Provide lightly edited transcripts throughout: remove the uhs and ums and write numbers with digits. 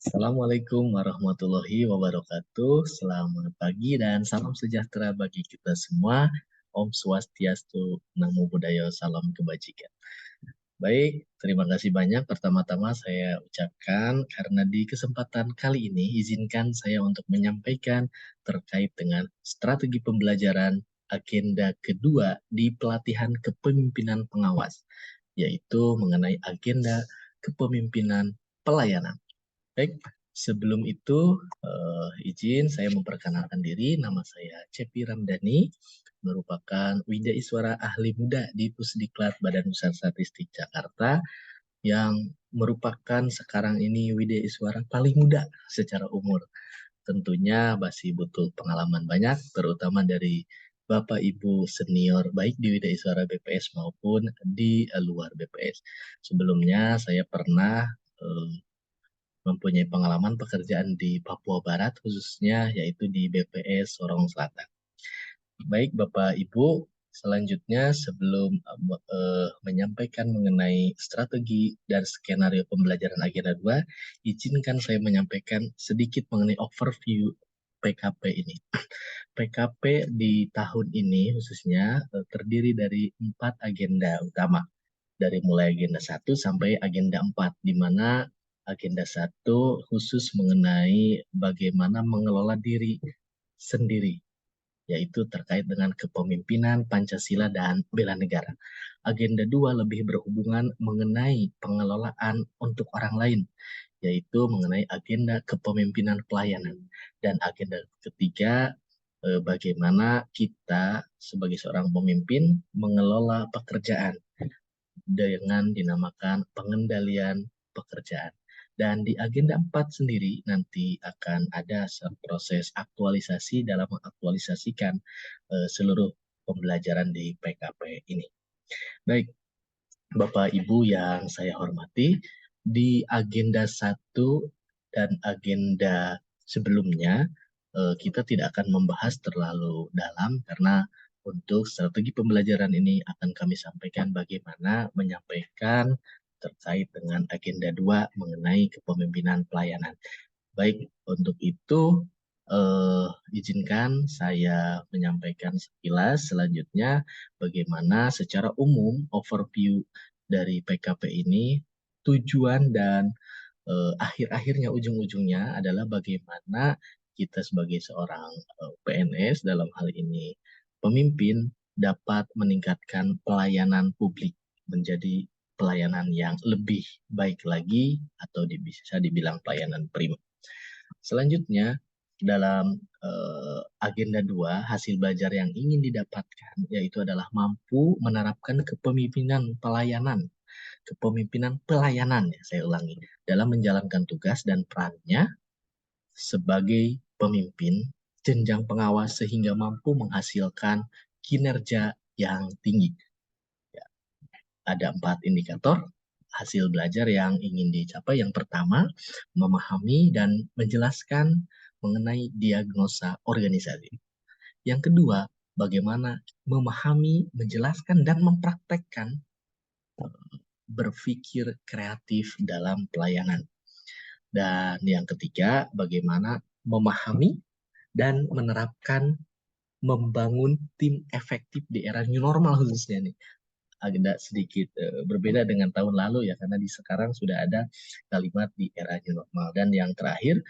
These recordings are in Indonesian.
Assalamualaikum warahmatullahi wabarakatuh. Selamat pagi dan salam sejahtera bagi kita semua. Om Swastiastu, Namo Buddhaya, salam kebajikan. Baik, terima kasih banyak. Pertama-tama saya ucapkan karena di kesempatan kali ini izinkan saya untuk menyampaikan terkait dengan strategi pembelajaran agenda kedua di pelatihan kepemimpinan pengawas, yaitu mengenai agenda kepemimpinan pelayanan. Baik, sebelum itu izin saya memperkenalkan diri. Nama saya Cepi Ramdhani, merupakan Widya Iswara Ahli Muda di Pusdiklat Badan Pusat Statistik Jakarta, yang merupakan sekarang ini Widya Iswara paling muda secara umur. Tentunya masih butuh pengalaman banyak, terutama dari Bapak Ibu senior baik di Widya Iswara BPS maupun di luar BPS. Sebelumnya saya pernah mempunyai pengalaman pekerjaan di Papua Barat, khususnya yaitu di BPS Sorong Selatan. Baik Bapak Ibu, selanjutnya sebelum menyampaikan mengenai strategi dan skenario pembelajaran agenda 2, izinkan saya menyampaikan sedikit mengenai overview PKP ini. PKP di tahun ini khususnya terdiri dari 4 agenda utama, dari mulai agenda 1 sampai agenda 4, di mana agenda 1 khusus mengenai bagaimana mengelola diri sendiri, yaitu terkait dengan kepemimpinan, Pancasila, dan bela negara. Agenda 2 lebih berhubungan mengenai pengelolaan untuk orang lain, yaitu mengenai agenda kepemimpinan pelayanan. Dan agenda ketiga, bagaimana kita sebagai seorang pemimpin mengelola pekerjaan dengan dinamakan pengendalian pekerjaan. Dan di agenda 4 sendiri nanti akan ada proses aktualisasi dalam mengaktualisasikan seluruh pembelajaran di PKP ini. Baik, Bapak Ibu yang saya hormati, di agenda 1 dan agenda sebelumnya kita tidak akan membahas terlalu dalam karena untuk strategi pembelajaran ini akan kami sampaikan bagaimana menyampaikan terkait dengan agenda 2 mengenai kepemimpinan pelayanan. Baik, untuk itu izinkan saya menyampaikan sekilas selanjutnya bagaimana secara umum overview dari PKP ini, tujuan dan akhir-akhirnya ujung-ujungnya adalah bagaimana kita sebagai seorang PNS dalam hal ini pemimpin dapat meningkatkan pelayanan publik menjadi pelayanan yang lebih baik lagi atau bisa dibilang pelayanan prima. Selanjutnya, dalam agenda 2, hasil belajar yang ingin didapatkan yaitu adalah mampu menerapkan kepemimpinan pelayanan, ya, saya ulangi, dalam menjalankan tugas dan perannya sebagai pemimpin jenjang pengawas sehingga mampu menghasilkan kinerja yang tinggi. Ya, ada 4 indikator hasil belajar yang ingin dicapai. Yang pertama, memahami dan menjelaskan mengenai diagnosa organisasi. Yang kedua, bagaimana memahami, menjelaskan, dan mempraktekkan berpikir kreatif dalam pelayanan. Dan yang ketiga, bagaimana memahami dan menerapkan membangun tim efektif di era new normal khususnya nih. Agak sedikit berbeda dengan tahun lalu ya, karena di sekarang sudah ada kalimat di era new normal. Dan yang terakhir,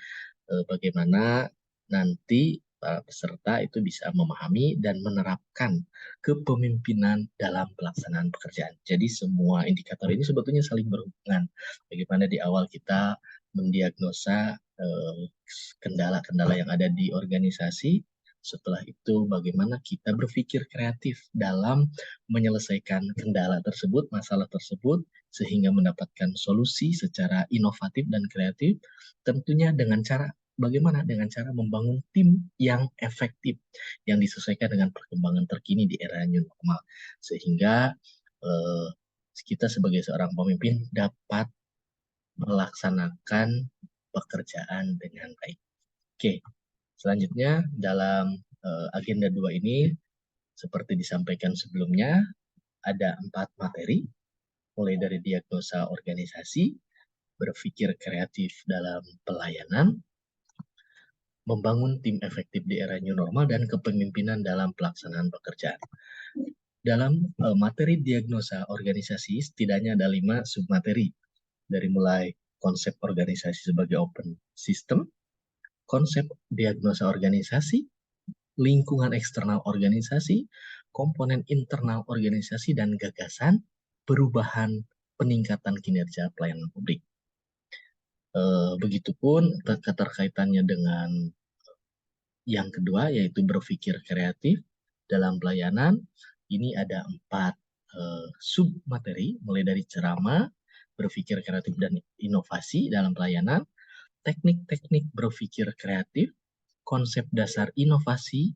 bagaimana nanti para peserta itu bisa memahami dan menerapkan kepemimpinan dalam pelaksanaan pekerjaan. Jadi semua indikator ini sebetulnya saling berhubungan. Bagaimana di awal kita mendiagnosa kendala-kendala yang ada di organisasi, setelah itu bagaimana kita berpikir kreatif dalam menyelesaikan kendala tersebut, masalah tersebut, sehingga mendapatkan solusi secara inovatif dan kreatif, tentunya dengan cara bagaimana? Dengan cara membangun tim yang efektif, yang disesuaikan dengan perkembangan terkini di era new normal. Sehingga eh, kita sebagai seorang pemimpin dapat melaksanakan pekerjaan dengan baik. Oke, selanjutnya dalam agenda 2 ini, seperti disampaikan sebelumnya, ada 4 materi, mulai dari diagnosa organisasi, berpikir kreatif dalam pelayanan, membangun tim efektif di era new normal, dan kepemimpinan dalam pelaksanaan pekerjaan. Dalam materi diagnosa organisasi, setidaknya ada 5 submateri, dari mulai konsep organisasi sebagai open system, konsep diagnosa organisasi, lingkungan eksternal organisasi, komponen internal organisasi, dan gagasan perubahan peningkatan kinerja pelayanan publik. Begitupun keterkaitannya dengan yang kedua, yaitu berpikir kreatif dalam pelayanan. Ini ada 4 submateri, mulai dari ceramah, berpikir kreatif dan inovasi dalam pelayanan, teknik-teknik berpikir kreatif, konsep dasar inovasi,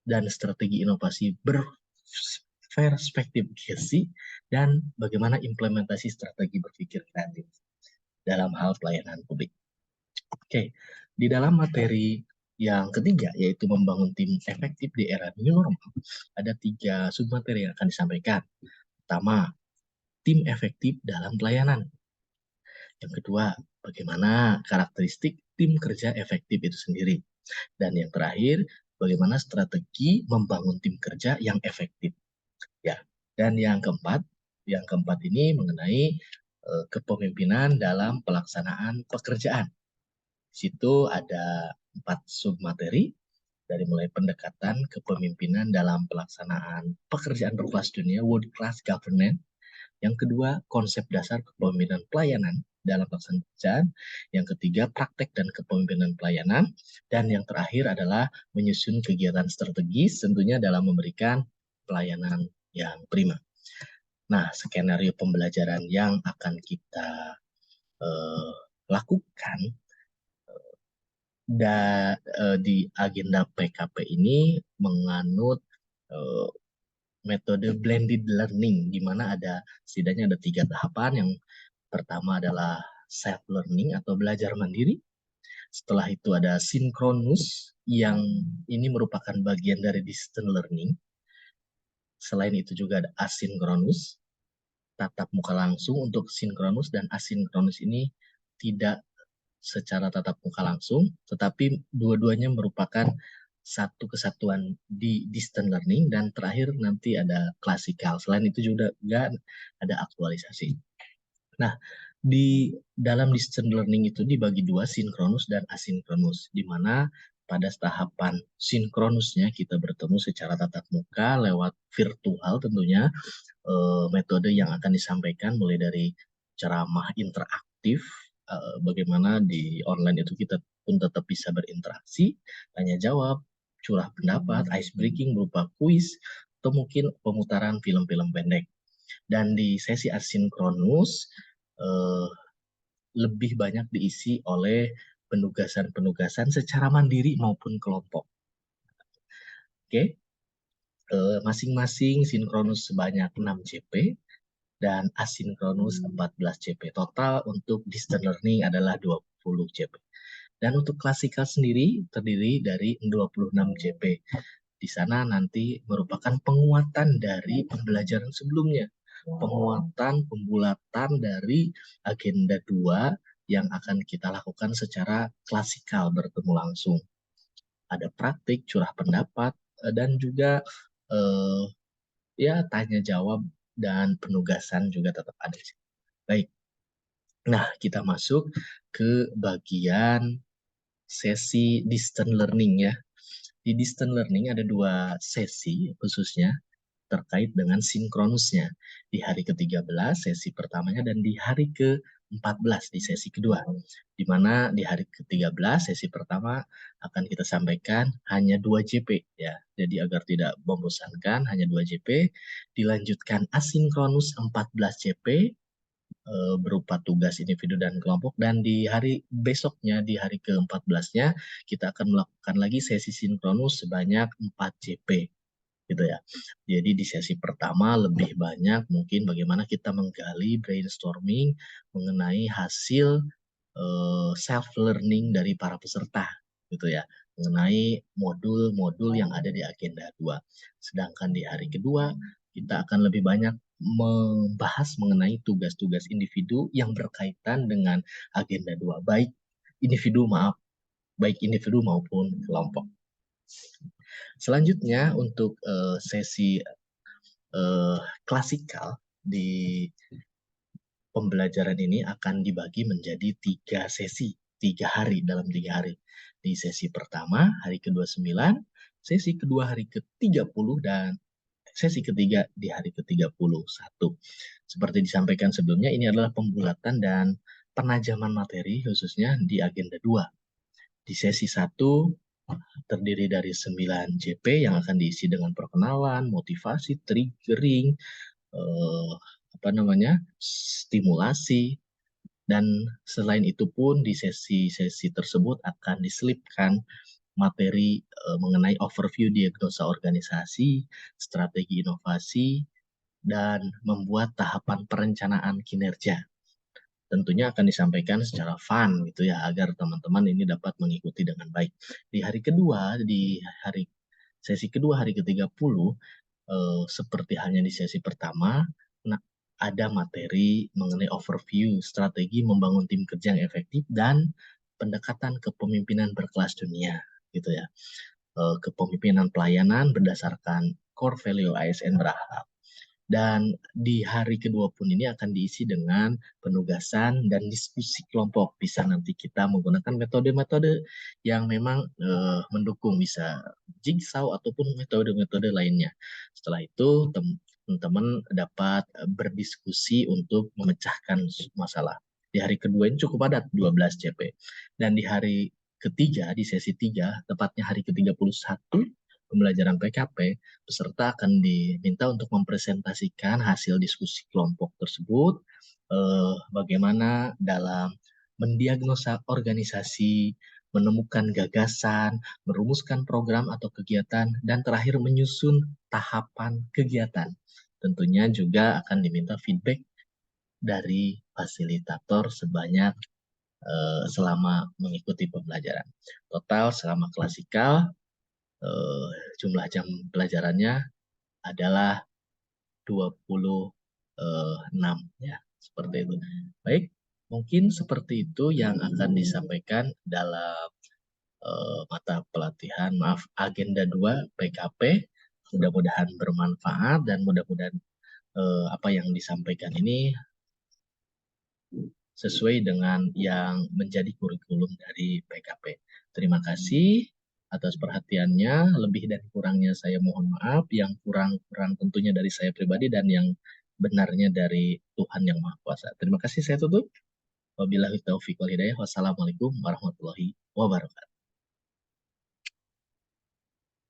dan strategi inovasi berperspektif, dan bagaimana implementasi strategi berpikir kreatif dalam hal pelayanan publik. Oke, di dalam materi yang ketiga, yaitu membangun tim efektif di era new normal, ada 3 submateri yang akan disampaikan. Pertama, tim efektif dalam pelayanan. Yang kedua, bagaimana karakteristik tim kerja efektif itu sendiri. Dan yang terakhir, bagaimana strategi membangun tim kerja yang efektif. Ya. Dan yang keempat ini mengenai kepemimpinan dalam pelaksanaan pekerjaan. Di situ ada 4 submateri, dari mulai pendekatan kepemimpinan dalam pelaksanaan pekerjaan berkelas dunia, world class governance. Yang kedua, konsep dasar kepemimpinan pelayanan dalam pelaksanaan pekerjaan. Yang ketiga, praktek dan kepemimpinan pelayanan. Dan yang terakhir adalah menyusun kegiatan strategis, tentunya dalam memberikan pelayanan yang prima. Nah, skenario pembelajaran yang akan kita lakukan di agenda PKP ini menganut metode blended learning, di mana setidaknya ada 3 tahapan. Yang pertama adalah self learning atau belajar mandiri. Setelah itu ada sinkronus, yang ini merupakan bagian dari distance learning. Selain itu juga ada asinkronus, tatap muka langsung. Untuk sinkronus dan asinkronus ini tidak secara tatap muka langsung, tetapi dua-duanya merupakan satu kesatuan di distance learning. Dan terakhir nanti ada klasikal. Selain itu juga ada aktualisasi. Nah, di dalam distance learning itu dibagi 2, sinkronus dan asinkronus, di mana pada tahapan sinkronusnya kita bertemu secara tatap muka lewat virtual tentunya. Metode yang akan disampaikan mulai dari ceramah interaktif, bagaimana di online itu kita pun tetap bisa berinteraksi, tanya jawab, curah pendapat, ice breaking berupa kuis, atau mungkin pemutaran film-film pendek. Dan di sesi asinkronus lebih banyak diisi oleh penugasan-penugasan secara mandiri maupun kelompok. Oke. Masing-masing sinkronus sebanyak 6 CP dan asinkronus 14 CP. Total untuk distance learning adalah 20 CP. Dan untuk klasikal sendiri terdiri dari 26 CP. Di sana nanti merupakan penguatan dari pembelajaran sebelumnya. Penguatan, pembulatan dari agenda 2 yang akan kita lakukan secara klasikal, bertemu langsung. Ada praktik, curah pendapat, dan juga tanya jawab dan penugasan juga tetap ada. Baik. Nah, kita masuk ke bagian sesi distance learning ya. Di distance learning ada 2 sesi khususnya terkait dengan sinkronusnya. Di hari ke-13 sesi pertamanya, dan di hari ke-14 di sesi kedua. Di mana di hari ke-13 sesi pertama akan kita sampaikan hanya 2 JP ya. Jadi agar tidak membosankan, hanya 2 JP. Dilanjutkan asinkronus 14 JP berupa tugas individu dan kelompok, dan di hari besoknya di hari ke-14-nya kita akan melakukan lagi sesi sinkronus sebanyak 4 JP gitu ya. Jadi di sesi pertama lebih banyak mungkin bagaimana kita menggali brainstorming mengenai hasil self learning dari para peserta gitu ya, mengenai modul-modul yang ada di agenda 2. Sedangkan di hari kedua kita akan lebih banyak membahas mengenai tugas-tugas individu yang berkaitan dengan agenda 2, baik individu maupun kelompok. Selanjutnya untuk sesi klasikal di pembelajaran ini akan dibagi menjadi 3 hari dalam 3 hari. Di sesi pertama hari ke-29, sesi kedua hari ke-30, dan sesi ketiga di hari ke-31. Seperti disampaikan sebelumnya, ini adalah pembulatan dan penajaman materi khususnya di agenda 2. Di sesi 1 terdiri dari 9 JP yang akan diisi dengan perkenalan, motivasi, triggering, stimulasi, dan selain itu pun di sesi-sesi tersebut akan diselipkan materi mengenai overview diagnosa organisasi, strategi inovasi, dan membuat tahapan perencanaan kinerja. Tentunya akan disampaikan secara fun gitu ya, agar teman-teman ini dapat mengikuti dengan baik. Di sesi kedua hari ke-30, seperti halnya di sesi pertama, ada materi mengenai overview, strategi membangun tim kerja yang efektif, dan pendekatan kepemimpinan berkelas dunia gitu ya. Kepemimpinan pelayanan berdasarkan core value ASN berharap. Dan di hari kedua pun ini akan diisi dengan penugasan dan diskusi kelompok. Bisa nanti kita menggunakan metode-metode yang memang mendukung, bisa jigsaw ataupun metode-metode lainnya. Setelah itu teman-teman dapat berdiskusi untuk memecahkan masalah. Di hari kedua ini cukup padat, 12 CP. Dan di hari ketiga, di sesi 3, tepatnya hari ke-31, pembelajaran PKP, peserta akan diminta untuk mempresentasikan hasil diskusi kelompok tersebut, bagaimana dalam mendiagnosa organisasi, menemukan gagasan, merumuskan program atau kegiatan, dan terakhir menyusun tahapan kegiatan. Tentunya juga akan diminta feedback dari fasilitator sebanyak selama mengikuti pembelajaran. Total selama klasikal, jumlah jam pelajarannya adalah 26 ya, seperti itu. Baik, mungkin seperti itu yang akan disampaikan dalam mata pelatihan, agenda 2 PKP. Mudah-mudahan bermanfaat dan mudah-mudahan apa yang disampaikan ini sesuai dengan yang menjadi kurikulum dari PKP. Terima kasih atas perhatiannya. Lebih dan kurangnya saya mohon maaf. Yang kurang-kurang tentunya dari saya pribadi dan yang benarnya dari Tuhan Yang Maha Kuasa. Terima kasih, saya tutup. Wabillahi taufiq wal hidayah. Wassalamualaikum warahmatullahi wabarakatuh.